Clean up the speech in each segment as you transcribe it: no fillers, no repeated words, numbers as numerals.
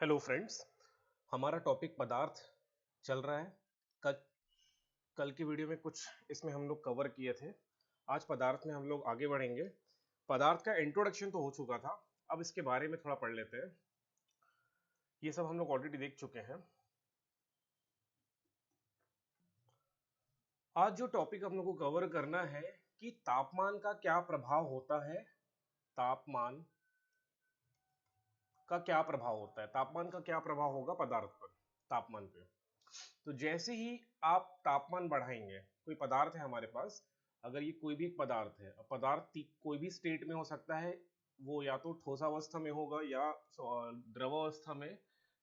Hello friends, हमारा topic पदार्थ चल रहा है। कल कल की वीडियो में कुछ इसमें हम लोग कवर किए थे। आज पदार्थ में हम लोग आगे बढ़ेंगे। पदार्थ का इंट्रोडक्शन तो हो चुका था, अब इसके बारे में थोड़ा पढ़ लेते हैं। ये सब हम लोग ऑलरेडी देख चुके हैं। आज जो टॉपिक हम लोग को कवर करना है कि तापमान का क्या प्रभाव होता है। तापमान का क्या प्रभाव होता है, तापमान का क्या प्रभाव होगा पदार्थ पर, तापमान पे। तो जैसे ही आप तापमान बढ़ाएंगे, कोई पदार्थ है हमारे पास, अगर ये कोई भी एक पदार्थ है, अब पदार्थ कोई भी स्टेट में हो सकता है, वो या तो ठोस अवस्था में होगा या द्रव अवस्था में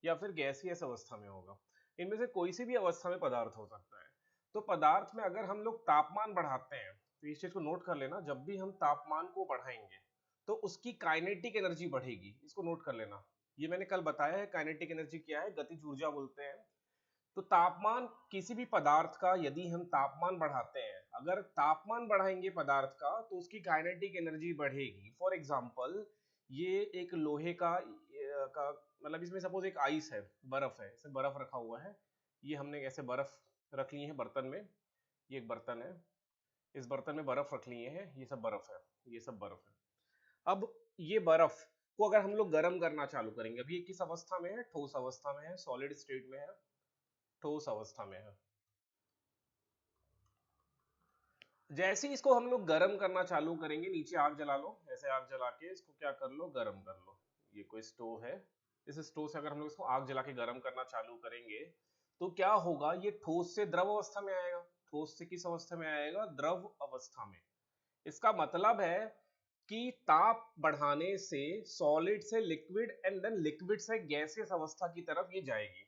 या फिर गैसीय अवस्था में होगा। इनमें से कोई सी भी अवस्था में पदार्थ हो सकता है। तो पदार्थ में अगर हम लोग तापमान बढ़ाते हैं, तो इस चीज को नोट कर लेना, जब भी हम तापमान को बढ़ाएंगे तो उसकी काइनेटिक एनर्जी बढ़ेगी। इसको नोट कर लेना, ये मैंने कल बताया है। काइनेटिक एनर्जी क्या है, गतिज ऊर्जा बोलते हैं। तो तापमान किसी भी पदार्थ का, यदि हम तापमान बढ़ाते हैं, अगर तापमान बढ़ाएंगे पदार्थ का तो उसकी काइनेटिक एनर्जी बढ़ेगी। फॉर एग्जांपल, ये एक लोहे का मतलब इसमें सपोज एक आइस है, बर्फ है, इसमें बर्फ रखा हुआ है। ये हमने ऐसे बर्फ रख ली है बर्तन में। ये एक बर्तन है, इस बर्तन में बर्फ रख लिए हैं, ये सब बर्फ है, ये सब बर्फ है। अब ये बर्फ को अगर हम लोग गर्म करना चालू करेंगे, अभी ये किस अवस्था में है, ठोस अवस्था में है, सॉलिड स्टेट में है, ठोस अवस्था में है। जैसे ही इसको हम लोग गर्म करना चालू करेंगे, नीचे आग जला लो, ऐसे आग जला के इसको क्या कर लो, गर्म कर लो। ये कोई स्टोव है, इस स्टोव से अगर हम लोग इसको आग जला के गर्म करना चालू करेंगे तो क्या होगा, ये ठोस से द्रव अवस्था में आएगा। ठोस से किस अवस्था में आएगा, द्रव अवस्था में। इसका मतलब है कि ताप बढ़ाने से सॉलिड से लिक्विड एंड देन लिक्विड से गैसियस अवस्था की तरफ ये जाएगी।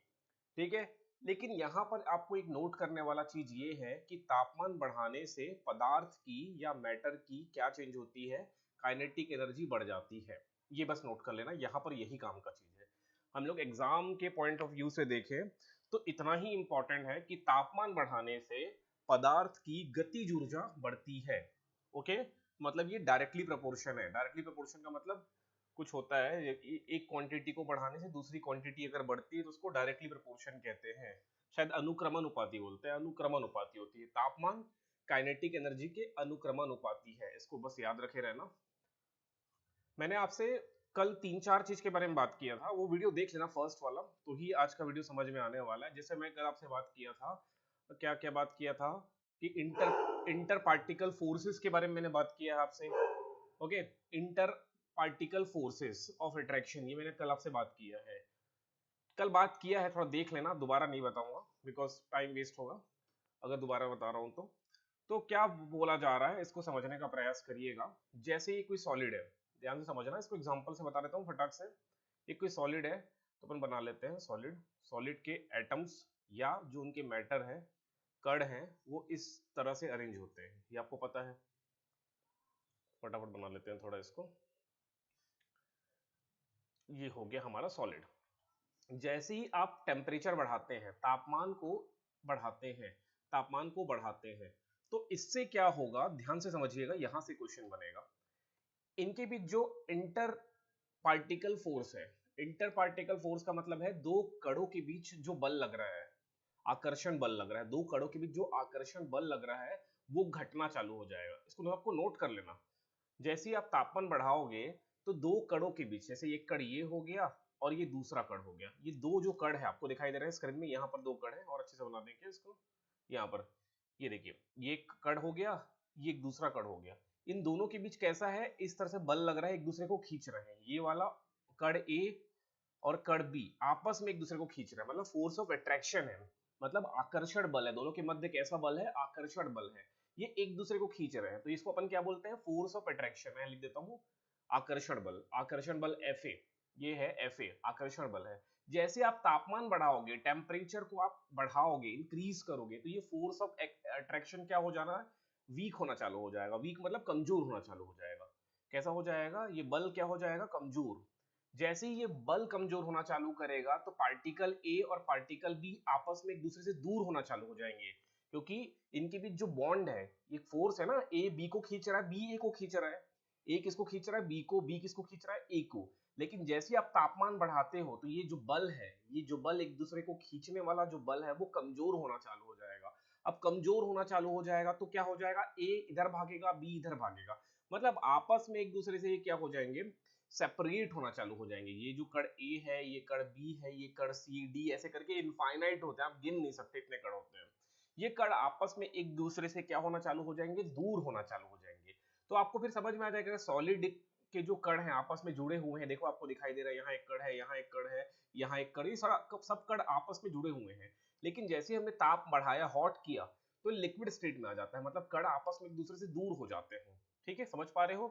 ठीक है, लेकिन यहां पर आपको एक नोट करने वाला चीज ये है कि तापमान बढ़ाने से पदार्थ की या मैटर की क्या चेंज होती है, काइनेटिक एनर्जी बढ़ जाती है। ये बस नोट कर लेना, यहां पर यही काम का चीज है। हम लोग एग्जाम के पॉइंट ऑफ व्यू से देखें तो इतना ही इंपॉर्टेंट है कि तापमान बढ़ाने से पदार्थ की गतिज ऊर्जा बढ़ती है। ओके, मतलब ये डायरेक्टली प्रोपोर्शन है। डायरेक्टली प्रोपोर्शन का मतलब कुछ होता है, एक क्वांटिटी को बढ़ाने से दूसरी क्वांटिटी अगर बढ़ती है तो उसको डायरेक्टली प्रोपोर्शन कहते हैं। शायद अनुक्रमण उपाधि बोलते हैं, अनुक्रमण उपाधि होती है। तापमान काइनेटिक एनर्जी के अनुक्रमण उपाधि है, इसको बस याद रखे रहना। मैंने आपसे कल 3-4 चीज के बारे में बात किया था, वो वीडियो देख लेना फर्स्ट वाला, तो ही आज का वीडियो समझ में आने वाला है। जैसे मैं कल आपसे बात किया था, क्या क्या बात किया था कि इंटर पार्टिकल फोर्सेस के बारे में मैंने बात किया है आपसे। Okay, inter particle forces of attraction, ये मैंने कल आपसे बात किया है। कल बात किया है, थोड़ा देख लेना, दोबारा नहीं बताऊंगा बिकॉज टाइम वेस्ट होगा अगर दोबारा बता रहा हूं तो क्या बोला जा रहा है इसको समझने का प्रयास करिएगा। जैसे ये कोई सॉलिड है, ध्यान से समझना, इसको एग्जांपल से बता देता हूँ फटाक से। ये कोई सॉलिड है, तो अपन बना लेते हैं सॉलिड। सॉलिड के एटम्स या जो उनके मैटर है, कण हैं, वो इस तरह से अरेंज होते हैं, ये आपको पता है। फटाफट बना लेते हैं थोड़ा इसको। ये हो गया हमारा सॉलिड। जैसे ही आप टेम्परेचर बढ़ाते हैं, तापमान को बढ़ाते हैं, तापमान को बढ़ाते हैं, तो इससे क्या होगा, ध्यान से समझिएगा, यहां से क्वेश्चन बनेगा। इनके बीच जो इंटर पार्टिकल फोर्स है, इंटर पार्टिकल फोर्स का मतलब है दो कणों के बीच जो बल लग रहा है, आकर्षण बल लग रहा है, दो कणों के बीच जो आकर्षण बल लग रहा है वो घटना चालू हो जाएगा। इसको आपको नोट कर लेना। जैसे ही आप तापमान बढ़ाओगे तो दो कणों के बीच, जैसे एक कण ये हो गया और ये दूसरा कण हो गया, ये दो जो कण है आपको दिखाई दे रहे हैं स्क्रीन में, यहाँ पर दो कण है, और अच्छे से बना देंगे इसको। यहाँ पर ये देखिए, ये एक कण हो गया, ये एक दूसरा कण हो गया। इन दोनों के बीच कैसा है, इस तरह से बल लग रहा है, एक दूसरे को खींच रहे हैं। ये वाला कण ए और कण बी आपस में एक दूसरे को खींच रहे हैं, मतलब फोर्स ऑफ अट्रैक्शन है, मतलब आकर्षण बल है। दोनों के मध्य कैसा बल है, आकर्षण बल है। ये एक दूसरे को खींच रहे हैं, तो इसको अपन क्या बोलते हैं, फोर्स ऑफ अट्रैक्शन। मैं लिख देता हूं आकर्षण बल। आकर्षण बल एफ ए, ये है एफ ए, आकर्षण बल है। जैसे आप तापमान बढ़ाओगे, टेम्परेचर को आप बढ़ाओगे, इंक्रीज करोगे, तो ये फोर्स ऑफ अट्रैक्शन क्या हो जाना है, वीक होना चालू हो जाएगा। वीक मतलब कमजोर होना चालू हो जाएगा। कैसा हो जाएगा, ये बल क्या हो जाएगा, कमजोर। जैसे ही ये बल कमजोर होना चालू करेगा तो पार्टिकल ए और पार्टिकल बी आपस में एक दूसरे से दूर होना चालू हो जाएंगे, क्योंकि इनके बीच जो बॉन्ड है, ये फोर्स है ना, ए बी को खींच रहा है, बी ए को खींच रहा है। ए किसको खींच रहा है, बी को, बी किसको खींच रहा है, ए को। लेकिन जैसे ही आप तापमान बढ़ाते हो तो ये जो बल है, ये जो बल एक दूसरे को खींचने वाला जो बल है वो कमजोर होना चालू हो जाएगा। अब कमजोर होना चालू हो जाएगा तो क्या हो जाएगा, ए इधर भागेगा, बी इधर भागेगा, मतलब आपस में एक दूसरे से ये क्या हो जाएंगे, सेपरेट होना चालू हो जाएंगे। ये जो कण ए है, ये कण बी है, ये कण सी डी, ऐसे करके इनफाइनाइट होते हैं, आप गिन नहीं सकते इतने कण होते हैं। ये कण आपस में एक दूसरे से क्या होना चालू हो जाएंगे, दूर होना चालू हो जाएंगे। तो आपको फिर समझ में आ जाएगा सॉलिड के जो कण हैं आपस में जुड़े हुए हैं, देखो आपको दिखाई दे रहा है, यहाँ एक कण है, यहाँ एक कण है, यहाँ एक कण, ये सारा सब कण आपस में जुड़े हुए हैं। लेकिन जैसे हमने ताप बढ़ाया, हॉट किया, तो लिक्विड स्टेट में आ जाता है, मतलब कण आपस में एक दूसरे से दूर हो जाते हैं। ठीक है, समझ पा रहे हो?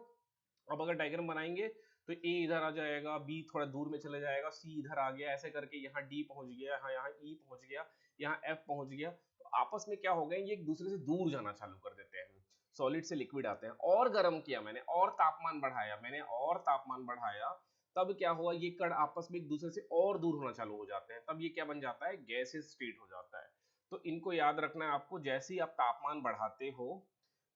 अब अगर डायग्राम बनाएंगे तो ए इधर आ जाएगा, बी थोड़ा दूर में चले जाएगा, सी इधर आ गया, ऐसे करके यहाँ डी पहुंच गया, यहाँ ई पहुंच गया, यहाँ एफ पहुंच गया। तो आपस में क्या हो गए, ये एक दूसरे से दूर जाना चालू कर देते हैं। सॉलिड से लिक्विड आते हैं, और गर्म किया मैंने, और तापमान बढ़ाया मैंने, और तापमान बढ़ाया, तब क्या हुआ, ये कण आपस में एक दूसरे से और दूर होना चालू हो जाते हैं, तब ये क्या बन जाता है, गैसेस स्टेट हो जाता है। तो इनको याद रखना है आपको, जैसे ही आप तापमान बढ़ाते हो,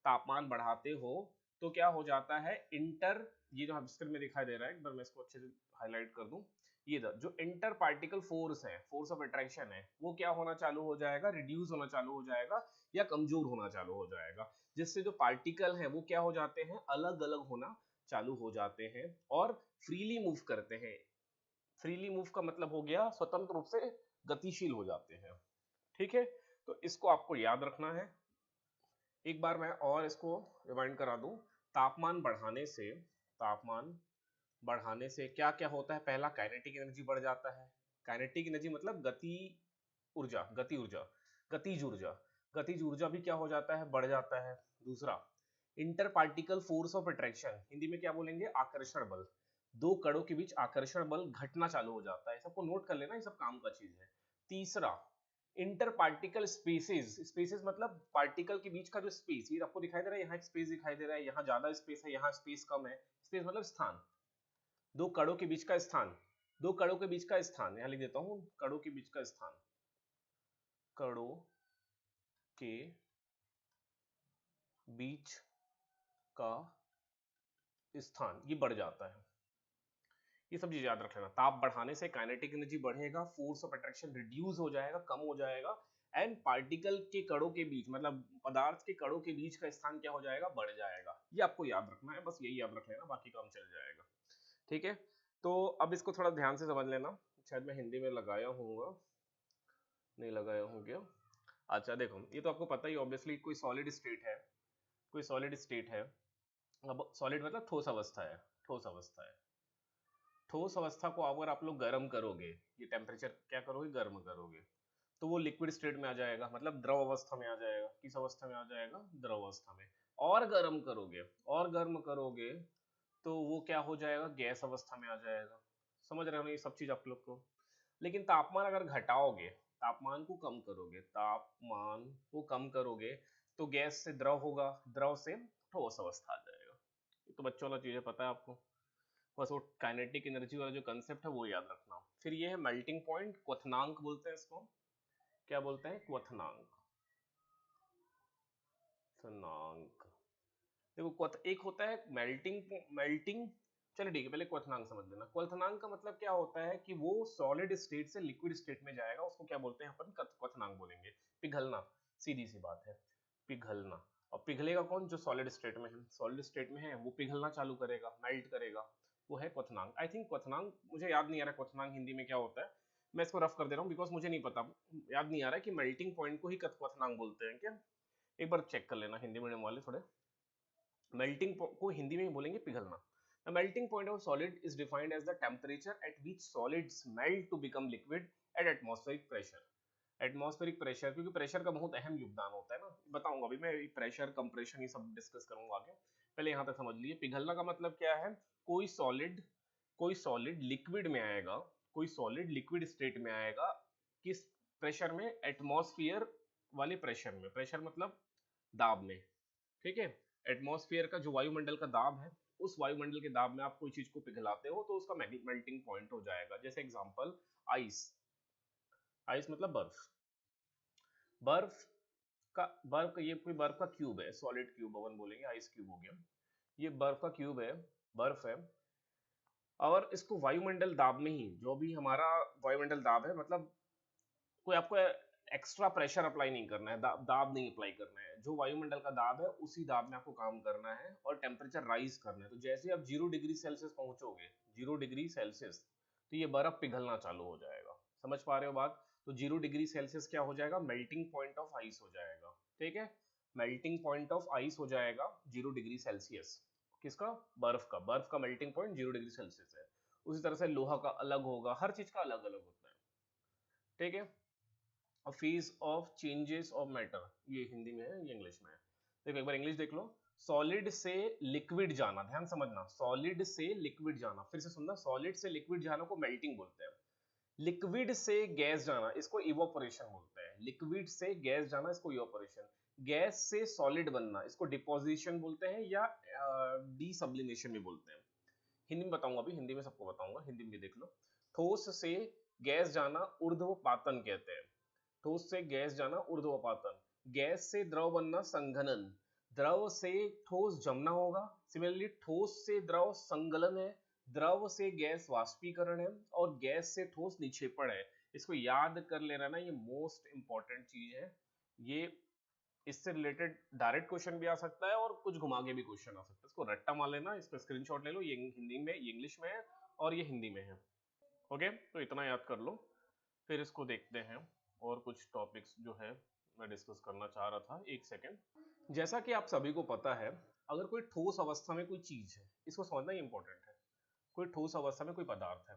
तापमान बढ़ाते हो, तो क्या हो जाता है, इंटर, ये जो स्क्रीन में दिखाई दे रहा है, एक बार मैं इसको अच्छे से हाईलाइट कर दूं, ये जो इंटर पार्टिकल फोर्स है, फोर्स ऑफ अट्रैक्शन है, वो क्या होना चालू हो जाएगा, रिड्यूस होना चालू हो जाएगा, या कमजोर होना चालू हो जाएगा, जिससे जो पार्टिकल हैं वो क्या हो जाते हैं, अलग अलग होना चालू हो जाते हैं और फ्रीली मूव करते हैं। फ्रीली मूव का मतलब हो गया स्वतंत्र रूप से गतिशील हो जाते हैं। ठीक है, तो इसको आपको याद रखना है। एक बार मैं और इसको रिमाइंड करा दूं, तापमान बढ़ाने से, तापमान बढ़ाने से क्या क्या होता है, पहला काइनेटिक एनर्जी बढ़ जाता है। काइनेटिक एनर्जी मतलब गति ऊर्जा, गति ऊर्जा, गतिज ऊर्जा, गतिज ऊर्जा भी क्या हो जाता है, बढ़ जाता है। दूसरा, inter particle force of attraction, Hindi में क्या बोलेंगे, आकर्षण बल, दो कणों के बीच आकर्षण बल घटना चालू हो जाता है, सबको नोट कर लेना, ये सब काम का चीज है। तीसरा, इंटर पार्टिकल स्पेसेस, स्पेसेस मतलब पार्टिकल के बीच का जो स्पेस, ये आपको दिखाई दे रहा है, यहाँ एक स्पेस दिखाई दे रहा है, यहाँ ज्यादा स्पेस है, यहाँ स्पेस कम है, स्पेस मतलब स्थान, दो कणों के बीच का स्थान, दो कणों के बीच का स्थान, यहाँ लिख देता हूँ, कणों के बीच का स्थान, कणों के बीच का स्थान, ये बढ़ जाता है। ये सब चीज याद रख लेना, ताप बढ़ाने से काइनेटिक एनर्जी बढ़ेगा, फोर्स ऑफ अट्रैक्शन रिड्यूस हो जाएगा, कम हो जाएगा, एंड पार्टिकल के कणों के बीच, मतलब पदार्थ के कणों के बीच का स्थान क्या हो जाएगा, बढ़ जाएगा। ये आपको याद रखना है, बस यही याद रख लेना, बाकी काम चल जाएगा। ठीक है, तो अब इसको थोड़ा ध्यान से समझ लेना, शायद मैं हिंदी में लगाया हूँ, नहीं लगाया हूँ क्या, अच्छा देखो, ये तो आपको पता ही ऑब्वियसली, कोई सॉलिड स्टेट है, कोई सॉलिड स्टेट है, अब सॉलिड मतलब ठोस अवस्था है, ठोस अवस्था है, ठोस अवस्था को अगर आप लोग गर्म करोगे, ये टेम्परेचर क्या करोगे, गर्म करोगे, तो वो लिक्विड स्टेट में आ जाएगा, मतलब द्रव अवस्था में आ जाएगा। किस अवस्था में आ जाएगा, द्रव अवस्था में। और गर्म करोगे, और गर्म करोगे, तो वो क्या हो जाएगा, गैस अवस्था में आ जाएगा। समझ रहे हो ये सब चीज आप लोग को? लेकिन तापमान अगर घटाओगे, तापमान को कम करोगे, तापमान को कम करोगे, तो गैस से द्रव होगा, द्रव से ठोस अवस्था आ जाएगा। ये तो बच्चों वाला चीज है, पता है आपको, बस वो काइनेटिक एनर्जी वाला जो कंसेप्ट है वो याद रखना। फिर ये है मेल्टिंग पॉइंट, क्वथनांक बोलते हैं इसको, क्या बोलते हैं, क्वथनांक, क्वथनांक। देखो एक होता है मेल्टिंग, मेल्टिंग, चलिए ठीक है, पहले क्वथनांक समझ लेना। क्वथनांक का मतलब क्या होता है कि वो सॉलिड स्टेट से लिक्विड स्टेट में जाएगा, उसको क्या बोलते हैं अपन, क्वथनांक बोलेंगे। पिघलना, सीधी सी बात है, पिघलना। और पिघलेगा कौन, जो सॉलिड स्टेट में है, सॉलिड स्टेट में है वो पिघलना चालू करेगा, मेल्ट करेगा, वो है क्वथनांक। आई थिंक क्वथनांक, मुझे याद नहीं आ रहा क्वथनांक हिंदी में क्या होता है, मैं इसको रफ कर दे रहा हूँ बिकॉज मुझे नहीं पता, याद नहीं आ रहा है कि मेल्टिंग पॉइंट को ही क्वथनांक बोलते हैं क्या। एक बार चेक कर लेना हिंदी मीडियम वाले थोड़े। मेल्टिंग को हिंदी में ही बोलेंगे पिघलना। The melting point of solid is defined as the temperature at which solids melt to become liquid at atmospheric pressure. Atmospheric pressure, क्योंकि प्रेशर का बहुत अहम योगदान होता है ना, बताऊंगा अभी मैं, प्रेशर कंप्रेशन ये सब डिस्कस करूंगा आगे, पहले यहाँ तक समझ लिए। पिघलना का मतलब क्या है, कोई सॉलिड, कोई सॉलिड लिक्विड में आएगा, कोई सॉलिड लिक्विड स्टेट में आएगा, किस प्रेशर में, एटमॉस्फेयर वाले प्रेशर में, प्रेशर मतलब दाब में। ठीक है, एटमॉस्फेयर का जो वायुमंडल का दाब है, उस वायुमंडल के दाब में आप कोई चीज को पिघलाते हो तो उसका मेल्टिंग पॉइंट हो जाएगा। जैसे एग्जांपल आइस, आइस मतलब बर्फ, बर्फ बर्फ का ये कोई बर्फ का क्यूब है, सॉलिड क्यूब अपन बोलेंगे, आइस क्यूब हो गया, ये बर्फ का क्यूब है, बर्फ है, और इसको वायुमंडल दाब में ही, जो भी हमारा वायुमंडल दाब है, मतलब कोई आपको एक्स्ट्रा प्रेशर अप्लाई नहीं करना है, दाब नहीं अप्लाई करना है, जो वायुमंडल का दाब है उसी दाब में आपको काम करना है और टेम्परेचर राइज करना है। तो जैसे आप 0 डिग्री सेल्सियस पहुंचोगे, 0 डिग्री सेल्सियस, तो ये बर्फ पिघलना चालू हो जाएगा। समझ पा रहे हो बात? तो 0 डिग्री सेल्सियस क्या हो जाएगा? मेल्टिंग पॉइंट ऑफ आइस हो जाएगा। ठीक है, मेल्टिंग पॉइंट ऑफ आइस हो जाएगा 0 डिग्री सेल्सियस। किसका? बर्फ का मेल्टिंग पॉइंट 0 डिग्री सेल्सियस है। उसी तरह से लोहा का अलग होगा, हर चीज का अलग अलग होता है। ठीक है, phase of changes of matter, ये हिंदी में है, ये इंग्लिश में है। देखो एक बार इंग्लिश देख लो। सॉलिड से लिक्विड जाना, ध्यान समझना, सॉलिड से लिक्विड जाना, फिर से सुनना, सॉलिड से लिक्विड जाना को मेल्टिंग बोलते हैं। लिक्विड से गैस जाना इसको इवोपोरेशन बोलते हैं। लिक्विड से गैस जाना इसको इवोपोरेशन। गैस से सॉलिड बनना इसको डिपोजिशन बोलते हैं या डीसब्लिमेशन भी बोलते हैं। हिंदी में बताऊंगा, अभी हिंदी में सबको बताऊंगा, हिंदी में देख लो। ठोस से गैस जाना ऊर्ध्वपातन कहते हैं। ठोस से गैस जाना ऊर्ध्वपातन। गैस से द्रव बनना संघनन। द्रव से ठोस जमना होगा। सिमिलरली ठोस से द्रव संगलन है। द्रव से गैस वाष्पीकरण है और गैस से ठोस निक्षेपण है। इसको याद कर लेना ना, ये मोस्ट इंपॉर्टेंट चीज है। ये इससे रिलेटेड डायरेक्ट क्वेश्चन भी आ सकता है और कुछ घुमा के भी क्वेश्चन आ सकता है। इसको रट्टा मार लेना, इसका स्क्रीनशॉट ले लो। ये हिंदी में, ये इंग्लिश में है और ये हिंदी में है। ओके, तो इतना याद कर लो। फिर इसको देखते हैं और कुछ टॉपिक्स जो है मैं डिस्कस करना चाह रहा था। एक सेकेंड। जैसा कि आप सभी को पता है, अगर कोई ठोस अवस्था में कोई चीज है, इसको समझना ही इंपॉर्टेंट है। कोई ठोस अवस्था में कोई पदार्थ है,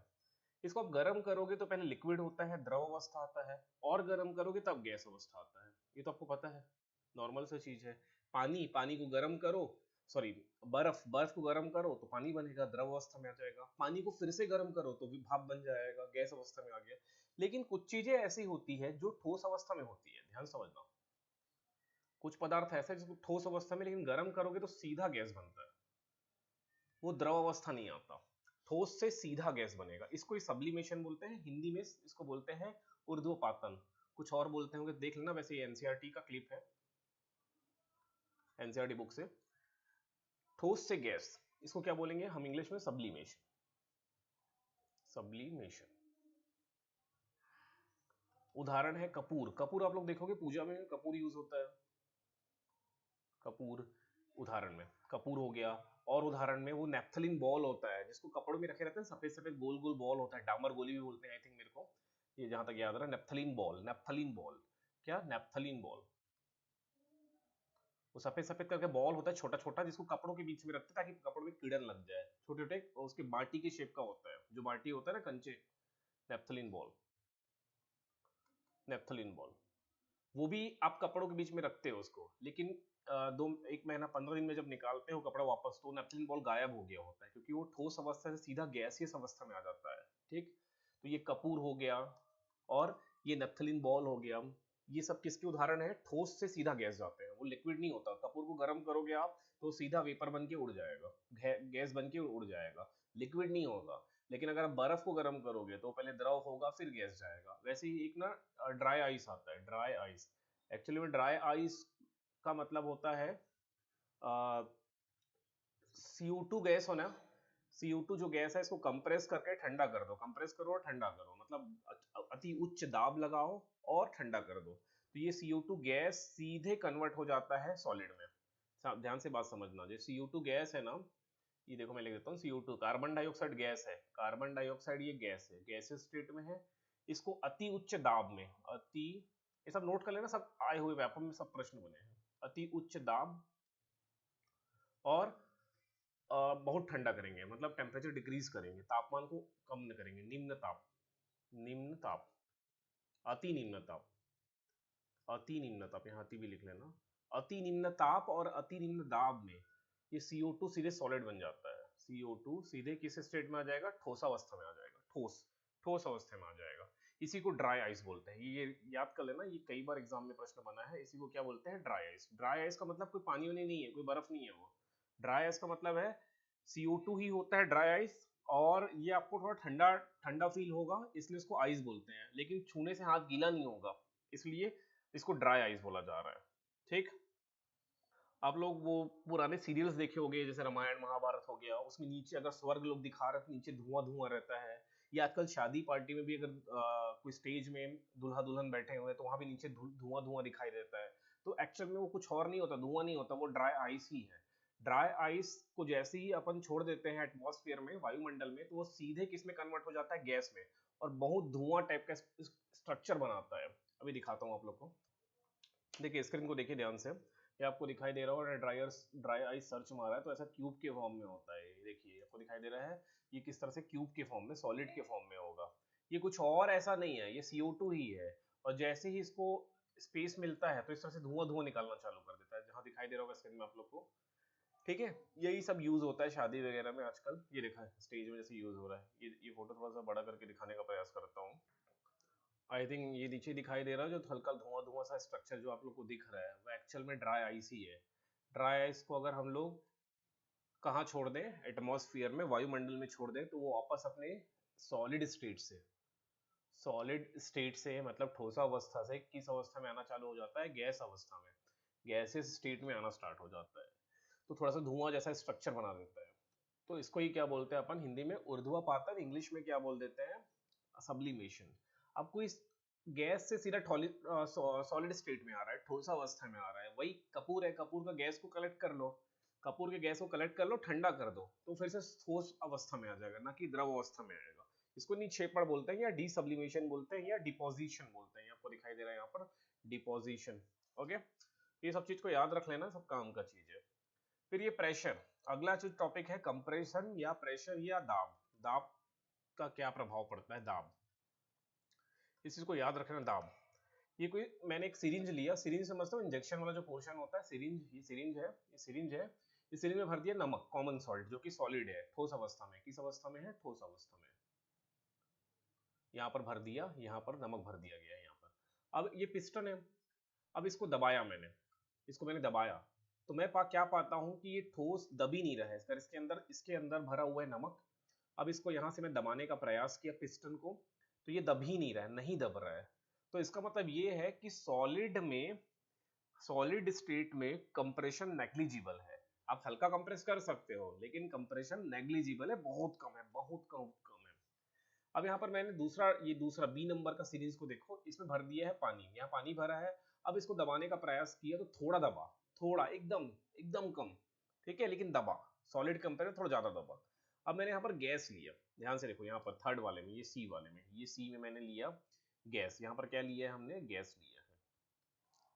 इसको आप गर्म करोगे तो पहले लिक्विड होता है, द्रव अवस्था आता है, और गर्म करोगे तब गैस अवस्था आता है। ये तो आपको पता है, नॉर्मल सा चीज है। पानी को गर्म करो, सॉरी, बर्फ को गर्म करो तो पानी बनेगा, द्रव अवस्था में आ जाएगा। पानी को फिर से गर्म करो तो भी भाप बन जाएगा, गैस अवस्था में आ गया। लेकिन कुछ चीजें ऐसी होती है जो ठोस अवस्था में होती है, ध्यान समझना। कुछ पदार्थ ऐसा है जिसको ठोस अवस्था में लेकिन गर्म करोगे तो सीधा गैस बनता है, वो द्रव अवस्था नहीं आता। ठोस से सीधा गैस बनेगा, इसको ही सब्लिमेशन बोलते हैं। हिंदी में इसको बोलते हैं ऊर्ध्वपातन। कुछ और बोलते होंगे, देख लेना। वैसे ये एनसीईआरटी का क्लिप है, एनसीईआरटी बुक से। ठोस से गैस, इसको क्या बोलेंगे हम इंग्लिश में? सब्लिमेशन। सब्लिमेशन। उदाहरण है कपूर। कपूर आप लोग देखोगे पूजा में कपूर यूज होता है। कपूर उदाहरण में कपूर हो गया। और उदाहरण में वो नेप्थलीन बॉल होता है जिसको कपड़ों में रखे रहते हैं, सफेद सफेद गोल गोल बॉल होता है, डामर गोली भी बोलते हैं आई थिंक, मेरे को ये जहां तक याद आ रहा है। नेप्थलीन बॉल, नेप्थलीन बॉल, क्या? Naphthalene ball. वो सफेद सफेद करके बॉल होता है, छोटा छोटा, जिसको कपड़ों के बीच में रखते हैं ताकि कपड़ों में कीड़ा लग जाए। छोटे छोटे, और उसके बाटी के शेप का होता है, जो बाटी होता है ना, कंचे। Naphthalene ball, naphthalene ball. वो भी आप कपड़ों के बीच में रखते हो उसको, लेकिन एक महीना 15 दिन में जब निकालते हो कपड़ा वापस, तो नेप्थलीन बॉल गायब हो गया होता है, क्योंकि वो ठोस अवस्था से सीधा गैसियस अवस्था में आ जाता है। ठीक, तो ये कपूर हो गया और ये नेप्थलीन बॉल हो गया। ये सब किसके उदाहरण है? ठोस से सीधा गैस जाते हैं, वो लिक्विड नहीं होता। कपूर को गर्म करोगे आप तो सीधा वेपर बन के उड़ जाएगा, गैस बन के उड़ जाएगा, लिक्विड नहीं होगा। लेकिन अगर आप बर्फ को गर्म करोगे तो पहले द्रव होगा फिर गैस जाएगा। वैसे ही एक ना ड्राई आइस आता है, ड्राई आइस। एक्चुअली में ड्राई आइस का मतलब होता है CO2 गैस होना। CO2 जो गैस है, इसको कंप्रेस करके ठंडा कर दो। कंप्रेस करो और ठंडा करो, मतलब अति उच्च दाब लगाओ और ठंडा कर दो, तो ये CO2 गैस सीधे कन्वर्ट हो जाता है सॉलिड में। ध्यान से बात समझना, जो CO2 गैस है ना, ये देखो मैं लिख देता हूँ, CO2 कार्बन डाइऑक्साइड गैस है। कार्बन डाइऑक्साइड ये गैस है, गैसेस स्टेट में है। इसको अति उच्च दाब में, अति, ये सब नोट कर लेना, सब आए हुए व्यापक में सब प्रश्न बने हैं। अति उच्च दाब और बहुत ठंडा करेंगे, मतलब टेम्परेचर डिक्रीज करेंगे, तापमान को कम करेंगे। निम्न ताप, निम्न ताप, अति निम्न ताप, अति निम्न ताप, यहाँ अति भी लिख लेना। अति निम्न ताप और अति निम्न दाब में ये CO2 सीधे सॉलिड बन जाता है। CO2 सीधे किस स्टेट में आ जाएगा? ठोस अवस्था में आ जाएगा, ठोस, ठोस अवस्था में आ जाएगा। इसी को ड्राई आइस बोलते हैं। ये याद कर लेना, ये कई बार एग्जाम में प्रश्न बना है। इसी को क्या बोलते हैं? Dry ice. ड्राई आइस का मतलब कोई पानी वानी नहीं है, कोई बर्फ नहीं है वो। ड्राई आइस का मतलब है CO2 ही होता है ड्राई आइस, और ये आपको थोड़ा ठंडा ठंडा फील होगा, इसलिए इसको आइस बोलते हैं। लेकिन छूने से हाथ गीला नहीं होगा, इसलिए इसको ड्राई आइस बोला जा रहा है। ठीक, आप लोग वो पुराने सीरियल्स देखे होंगे, जैसे रामायण महाभारत हो गया, उसमें नीचे अगर स्वर्ग लोग दिखा रहे तो नीचे धुआं धुआं रहता है। या आजकल शादी पार्टी में भी अगर कोई स्टेज में दूल्हा दुल्हन बैठे हुए हैं तो वहां भी नीचे धुआं धुआं दिखाई देता है। तो एक्चुअल में वो कुछ और नहीं होता, धुआं नहीं होता, वो ड्राई आइस ही है। ड्राई आइस को जैसे ही अपन छोड़ देते हैं एटमॉस्फेयर में, वायुमंडल में, तो वो सीधे किस में कन्वर्ट हो जाता है, गैस में। और बहुत धुआं टाइप का स्ट्रक्चर बनाता है। अभी दिखाता हूँ आप लोग को, देखिए स्क्रीन को देखिए ध्यान से। ये आपको दिखाई दे रहा होगा, ड्राई आइस सर्च मारा है तो ऐसा क्यूब के फॉर्म में होता है। ये देखिए आपको दिखाई दे रहा है, ये किस तरह से क्यूब के फॉर्म में, सॉलिड के फॉर्म में होगा। ये कुछ और ऐसा नहीं है, ये CO2 ही है। और जैसे ही इसको स्पेस मिलता है तो इस तरह से धुआं धुआं निकालना चालू कर देता है, जहां दिखाई दे रहा होगा स्क्रीन में आप लोग को। ठीक है, यही सब यूज होता है शादी वगैरह में आजकल। ये देखा है स्टेज में जैसे यूज हो रहा है। ये फोटो थोड़ा सा बड़ा करके दिखाने का प्रयास करता हूँ। आई थिंक ये नीचे दिखाई दे रहा है, जो हल्का धुआं धुआं सा स्ट्रक्चर जो आप लोग को दिख रहा है, वो एक्चुअल में ड्राई आइस ही है। ड्राई आइस को अगर हम लोग कहाँ छोड़ दें, एटमॉस्फेयर में, वायुमंडल में छोड़ दें, तो वो वापस अपने सॉलिड स्टेट से, मतलब ठोस अवस्था से किस अवस्था में आना चालू हो जाता है, गैस अवस्था में, गैसेस स्टेट में आना स्टार्ट हो जाता है। तो थोड़ा सा धुआं जैसा स्ट्रक्चर बना देता है। तो इसको ही क्या बोलते हैं अपन हिंदी में, ऊर्ध्वापातन, इंग्लिश में क्या बोल देते हैं, सब्लिमेशन। अब कोई गैस से सीधा सॉलिड स्टेट में आ रहा है, ठोस अवस्था में आ रहा है, वही कपूर है, कपूर का गैस को कलेक्ट कर लो, कपूर के गैस को कलेक्ट कर लो, ठंडा कर दो, तो फिर से ठोस अवस्था में आ जाएगा, ना कि द्रव अवस्था में आएगा। इसको निक्षेपण बोलते हैं, या डीसब्लिमेशन बोलते हैं, या डिपोजिशन बोलते हैं। आपको दिखाई दे रहा है यहाँ पर डिपोजिशन। ओके, ये सब चीज को याद रख लेना, सब काम का चीज है। फिर ये प्रेशर, अगला जो टॉपिक है, कंप्रेशन या प्रेशर या दाब। दाब का क्या प्रभाव पड़ता है, दाब, इस चीज को याद रखना। दाब, ये कोई, मैंने एक सिरिंज लिया, सिरिंज समझते हो, इंजेक्शन वाला जो पोर्शन होता है, सिरिंज, ये सिरिंज है, ये सिरिंज है। इस सिरिंज में भर दिया नमक, कॉमन सॉल्ट, जो कि सॉलिड है, ठोस अवस्था में। किस अवस्था में है, ठोस अवस्था में। यहाँ पर भर दिया, यहाँ पर नमक भर दिया गया है यहाँ पर। अब ये पिस्टन है, अब इसको दबाया मैंने, इसको मैंने दबाया, तो मैं क्या पाता हूँ कि ये ठोस दब ही नहीं रहा है, इसके अंदर भरा हुआ है नमक। अब इसको यहाँ से मैं दबाने का प्रयास किया पिस्टन को, तो ये दब ही नहीं रहा है, नहीं दब रहा है। तो इसका मतलब ये है कि सॉलिड स्टेट में कंप्रेशन नेग्लिजिबल है। आप हल्का कंप्रेस कर सकते हो, लेकिन कंप्रेशन नेग्लिजिबल है, बहुत कम है, बहुत कम कम है। अब यहाँ पर मैंने दूसरा बी नंबर का सीरीज को देखो, इसमें भर दिया है पानी, यहाँ पानी भरा है। अब इसको दबाने का प्रयास किया तो थोड़ा दबा, थोड़ा, एकदम एकदम कम, ठीक है, लेकिन दबा, सॉलिड कंपेयर में थोड़ा ज्यादा दबा। अब मैंने यहाँ पर गैस लिया, ध्यान से देखो, यहाँ पर थर्ड वाले में, ये सी वाले में, ये सी में मैंने लिया गैस। यहाँ पर क्या लिया है हमने, गैस लिया है।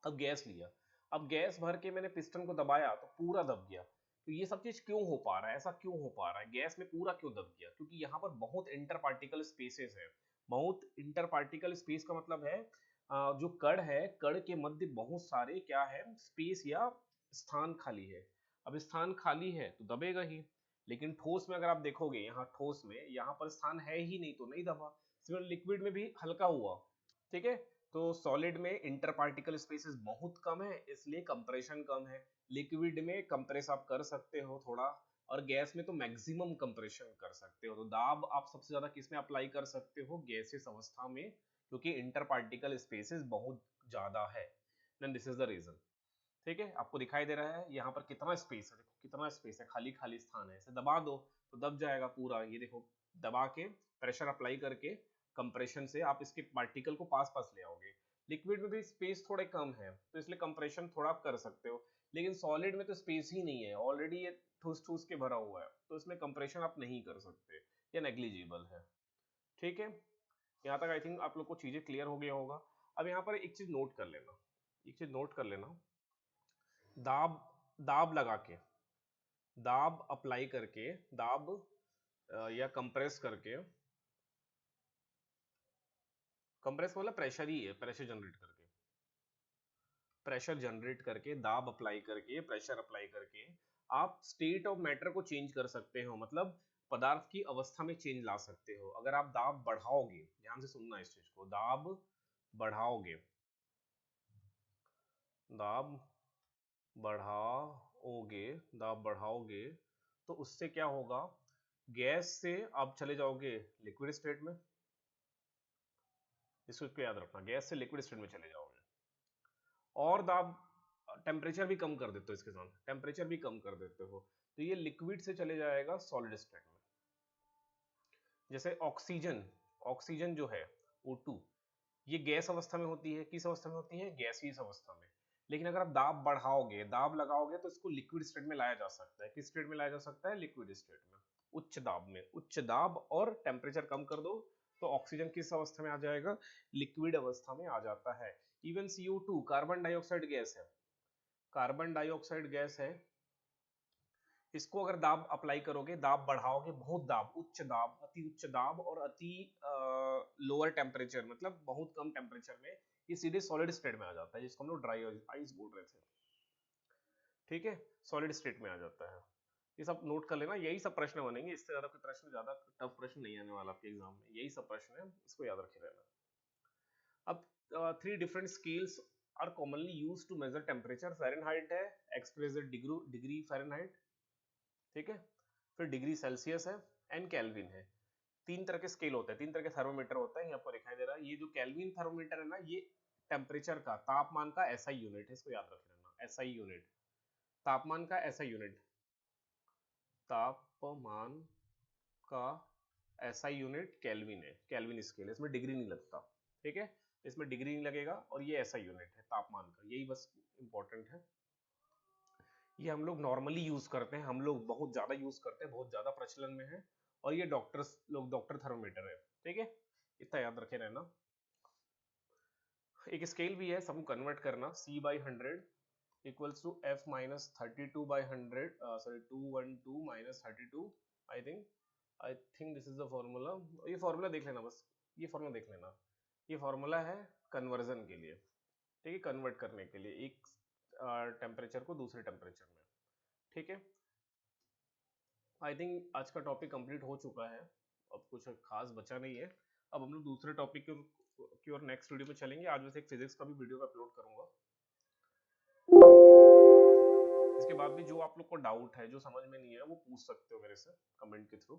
अब गैस लिया, अब गैस भर के मैंने पिस्टन को दबाया तो पूरा दब गया। तो ये सब चीज क्यों हो पा रहा है, ऐसा क्यों हो पा रहा है, गैस में पूरा क्यों दब गया, क्योंकि यहाँ पर बहुत इंटर पार्टिकल स्पेसेस है। बहुत इंटर पार्टिकल स्पेस का मतलब है जो कण है, कण के मध्य बहुत सारे क्या है, स्पेस या स्थान खाली है। अब स्थान खाली है तो दबेगा ही, लेकिन ठोस में अगर आप देखोगे, यहाँ ठोस में यहाँ पर स्थान है ही नहीं, तो नहीं दबा। सिर्फ लिक्विड में भी हल्का हुआ, ठीक है। तो सॉलिड में इंटर पार्टिकल स्पेसेस बहुत कम है, इसलिए कंप्रेशन कम है। लिक्विड में कंप्रेस आप कर सकते हो थोड़ा, और गैस में तो मैक्सिमम कंप्रेशन कर सकते हो। तो दाब आप सबसे ज्यादा किस में अप्लाई कर सकते हो, गैसेस अवस्था में, क्योंकि इंटर पार्टिकल स्पेसेस बहुत ज्यादा है। Then this is the reason. ठीक है, आपको दिखाई दे रहा है यहाँ पर कितना स्पेस है, देखो कितना स्पेस है, खाली खाली स्थान है। इसे दबा दो तो दब जाएगा पूरा, ये देखो, दबा के प्रेशर अप्लाई करके कंप्रेशन से आप इसके पार्टिकल को पास पास ले आओगे। लिक्विड में भी स्पेस थोड़े कम है, तो इसलिए कंप्रेशन थोड़ा आप कर सकते हो, लेकिन सॉलिड में तो स्पेस ही नहीं है, ऑलरेडी ये ठूस ठूस के भरा हुआ है, तो इसमें कंप्रेशन आप नहीं कर सकते, ये नेग्लिजिबल है। ठीक है, यहाँ तक आई थिंक आप लोग को चीजें क्लियर हो गया होगा। अब यहाँ पर एक चीज नोट कर लेना, एक चीज नोट कर लेना, दाब, दाब लगा के, दाब अप्लाई करके, दाब या कंप्रेस करके, कंप्रेस मतलब प्रेशर ही है, प्रेशर जनरेट करके, प्रेशर जनरेट करके, दाब अप्लाई करके, प्रेशर अप्लाई करके आप स्टेट ऑफ मैटर को चेंज कर सकते हो, मतलब पदार्थ की अवस्था में चेंज ला सकते हो। अगर आप दाब बढ़ाओगे, ध्यान से सुनना इस चीज को, दाब बढ़ाओगे, दाब बढ़ाओगे, दाब बढ़ाओगे, तो उससे क्या होगा, गैस से आप चले जाओगे लिक्विड स्टेट में। इसको याद रखना, गैस से लिक्विड स्टेट में चले जाओगे। और दाब टेम्परेचर भी कम कर देते हो, इसके साथ टेम्परेचर भी कम कर देते हो, तो ये लिक्विड से चले जाएगा सॉलिड स्टेट में। जैसे ऑक्सीजन, ऑक्सीजन जो है O2, ये गैस अवस्था में होती है, किस अवस्था में होती है, गैसीय अवस्था में। लेकिन अगर आप दाब बढ़ाओगे, दाब लगाओगे, तो इसको लिक्विड स्टेट में लाया जा सकता है। किस स्टेट में लाया जा सकता है, लिक्विड स्टेट में, उच्च दाब में। उच्च दाब और टेम्परेचर कम कर दो तो ऑक्सीजन किस अवस्था में आ जाएगा, लिक्विड अवस्था में आ जाता है। Even CO2 carbon dioxide gas है, कार्बन डाइऑक्साइड गैस है, इसको अगर दाब अप्लाई करोगे, दाब बढ़ाओगे, बहुत दाब, उच्च दाब, अति उच्च दाब और अति लोअर टेम्परेचर, मतलब बहुत कम टेम्परेचर में ये सीधे सॉलिड स्टेट में आ जाता है, जिसको हम लोग ड्राई आइस बोल रहे थे। ठीक है, सॉलिड स्टेट में आ जाता है। ये सब नोट कर लेना, यही सब प्रश्न बनेंगे, इससे ज्यादा कोई प्रश्न, ज्यादा टफ प्रश्न नहीं आने वाला आपके एग्जाम में, यही सब प्रश्न है, इसको याद रखे रहना। अब 3 different scales are commonly used to measure temperature. Fahrenheit है, एक्सप्रेस डिग्री फ़ारेनहाइट, ठीक है, फिर डिग्री सेल्सियस है, एंड केल्विन है। 3 तरह के स्केल होते हैं, 3 तरह के थर्मोमीटर होता है, ये आपको दिखाई दे रहा है। ये जो केल्विन थर्मोमीटर है ना, ये टेम्परेचर का, तापमान का SI यूनिट है, इसको याद रख लेना, SI यूनिट, तापमान का SI यूनिट, तापमान का SI यूनिट केल्विन है, केल्विन स्केल है, इसमें डिग्री नहीं लगता, ठीक है, इसमें डिग्री नहीं लगेगा, और ये SI यूनिट है तापमान का, यही बस इंपॉर्टेंट है। ये हम लोग नॉर्मली यूज करते हैं, हम लोग बहुत ज्यादा यूज करते हैं, बहुत ज्यादा प्रचलन में है, और ये डॉक्टर्स लोग, डॉक्टर थर्मोमीटर है, ठीक है, इतना याद रखे रहना। एक स्केल भी है, सबको कन्वर्ट करना, C/100 equals to F minus 32/100, sorry 212 minus 32, I think this is the formula. ये फॉर्मूला देख लेना बस, ये फॉर्मूला देख लेना, ये फॉर्मूला है कन्वर्जन के लिए, ठीक है, कन्वर्ट करने के लिए एक टेम्परेचर को दूसरे टेम्परेचर में, ठीक है। आई थिंक आज का टॉपिक कंप्लीट हो चुका है, अब कुछ खास बचा नहीं है। अब हम लोग दूसरे टॉपिक की और नेक्स्ट वीडियो पे चलेंगे। आज वैसे एक फिजिक्स का भी वीडियो अपलोड करूंगा। इसके बाद भी जो आप लोग को डाउट है, जो समझ में नहीं है, वो पूछ सकते हो मेरे से कमेंट के थ्रू।